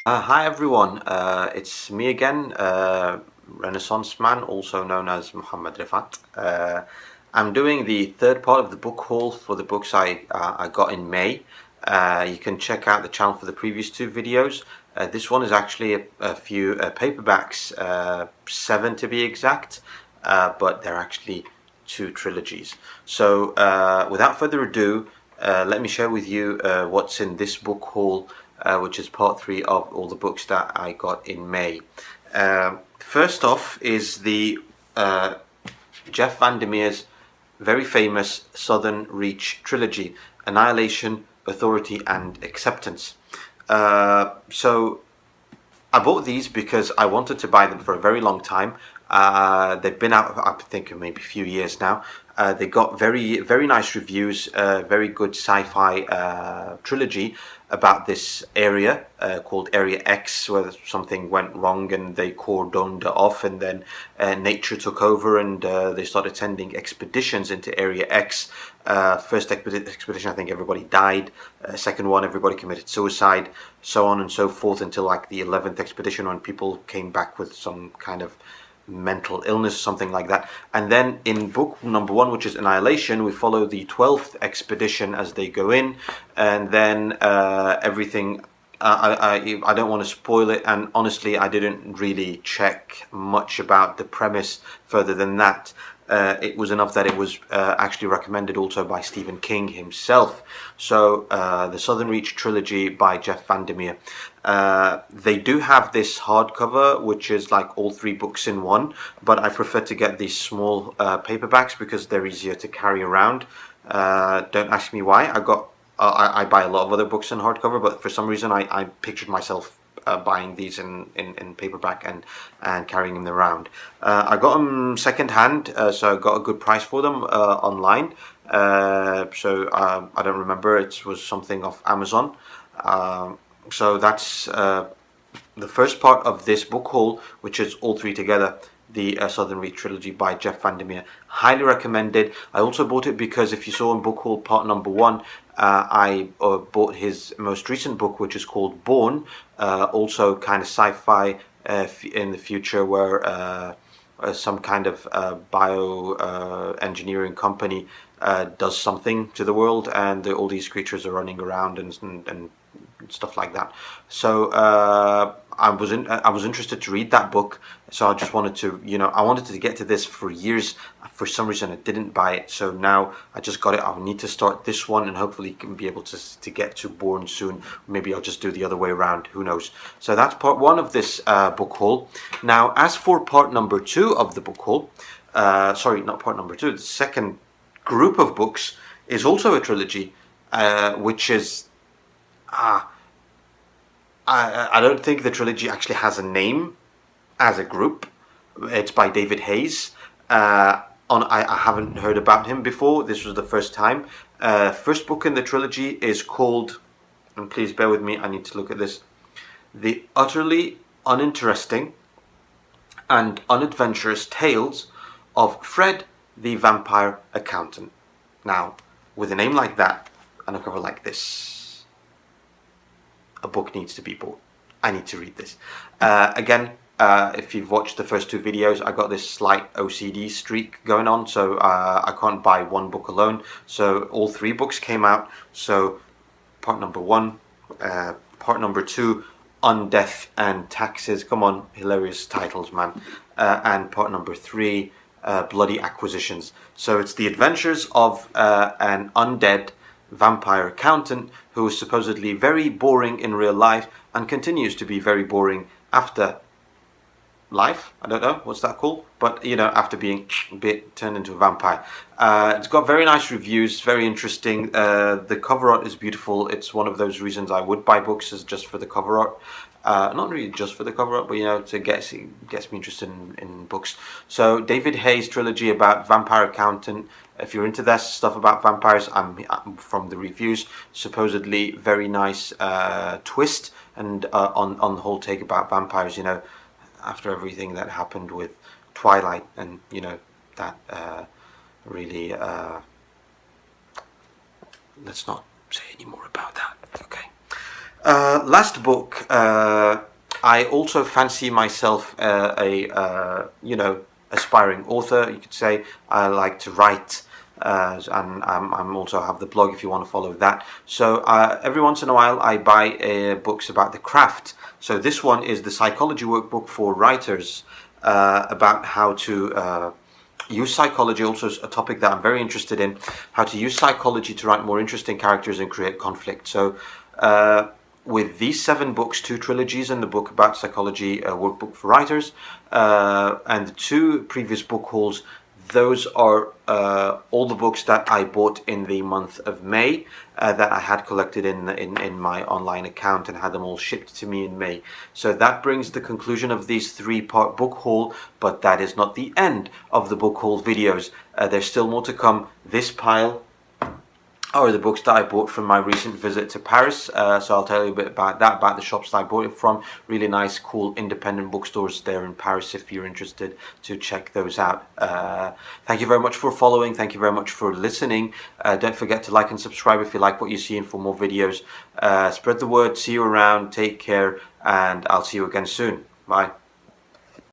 Hi everyone, it's me again, Renaissance Man, also known as M.Refaat. I'm doing the third part of the book haul for the books I got in May. You can check out the channel for the previous two videos. This one is actually a few paperbacks, seven to be exact, but they're actually two trilogies. So without further ado, let me share with you what's in this book haul, which is part three of all the books that I got in May. First off is the Jeff Vandermeer's very famous Southern Reach trilogy, Annihilation, Authority, and Acceptance. So I bought these because I wanted to buy them for a very long time. They've been out, I think, maybe a few years now. They got very nice reviews, very good sci-fi trilogy about this area called Area X, where something went wrong and they cordoned it off, and then nature took over and they started sending expeditions into Area X. First expedition, I think everybody died. Second one, everybody committed suicide, so on and so forth, until like the 11th expedition when people came back with some kind of mental illness, something like that. And then in book number one, which is Annihilation, we follow the 12th expedition as they go in, and then everything. I don't want to spoil it, and honestly, I didn't really check much about the premise further than that. It was enough that it was actually recommended also by Stephen King himself. So the Southern Reach trilogy by Jeff Vandermeer. They do have this hardcover, which is like all three books in one, but I prefer to get these small paperbacks because they're easier to carry around. Don't ask me why. I buy a lot of other books in hardcover, but for some reason I pictured myself buying these in paperback and carrying them around. I got them second hand, so I got a good price for them online. I don't remember, it was something off Amazon. So that's the first part of this book haul, which is all three together, the Southern Reach trilogy by Jeff Vandermeer. Highly recommended. I also bought it because if you saw in book haul part number one, I bought his most recent book, which is called Born, also kind of sci-fi in the future, where some kind of engineering company does something to the world, and all these creatures are running around and stuff like that. So I was interested to read that book. So I just wanted to, I wanted to get to this for years. For some reason, I didn't buy it. So now I just got it. I'll need to start this one, and hopefully can be able to get to Born soon. Maybe I'll just do the other way around. Who knows? So that's part one of this book haul. Now, as for part number two of the book haul, sorry, not part number two. The second group of books is also a trilogy, which is I don't think the trilogy actually has a name as a group. It's by David Hayes. I haven't heard about him before. This was the first time. First book in the trilogy is called, and please bear with me, I need to look at this, The Utterly Uninteresting and Unadventurous Tales of Fred the Vampire Accountant. Now, with a name like that and a cover like this, a book needs to be bought. I need to read this. Again, if you've watched the first two videos, I got this slight OCD streak going on, so I can't buy one book alone. So all three books came out. So part number one, part number two, On Death and Taxes. Come on, hilarious titles, man. And part number three, Bloody Acquisitions. So it's the adventures of an undead vampire accountant who is supposedly very boring in real life and continues to be very boring after life. I don't know what's that called, but after being turned into a vampire. It's got very nice reviews, very interesting. The cover art is beautiful. It's one of those reasons I would buy books, is just for the cover art. Not really just for the cover up, but to gets me interested in books. So David Hayes trilogy about vampire accountant. If you're into that stuff about vampires, I'm from the reviews. Supposedly very nice twist and on the whole take about vampires. After everything that happened with Twilight, and that really. Let's not say any more about that. Okay. Last book. I also fancy myself aspiring author. You could say I like to write, and I'm also have the blog if you want to follow that. So every once in a while I buy books about the craft. So this one is the psychology workbook for writers, about how to use psychology, also a topic that I'm very interested in, how to use psychology to write more interesting characters and create conflict. So with these 7 books, 2 trilogies and the book about psychology, workbook for writers, and the 2 previous book hauls, those are all the books that I bought in the month of May, that I had collected in my online account and had them all shipped to me in May. So that brings the conclusion of these 3-part book haul, but that is not the end of the book haul videos. There's still more to come. This pile are the books that I bought from my recent visit to Paris. So I'll tell you a bit about that, about the shops that I bought it from. Really nice, cool, independent bookstores there in Paris if you're interested to check those out. Thank you very much for following. Thank you very much for listening. Don't forget to like and subscribe if you like what you see and for more videos. Spread the word. See you around. Take care. And I'll see you again soon. Bye.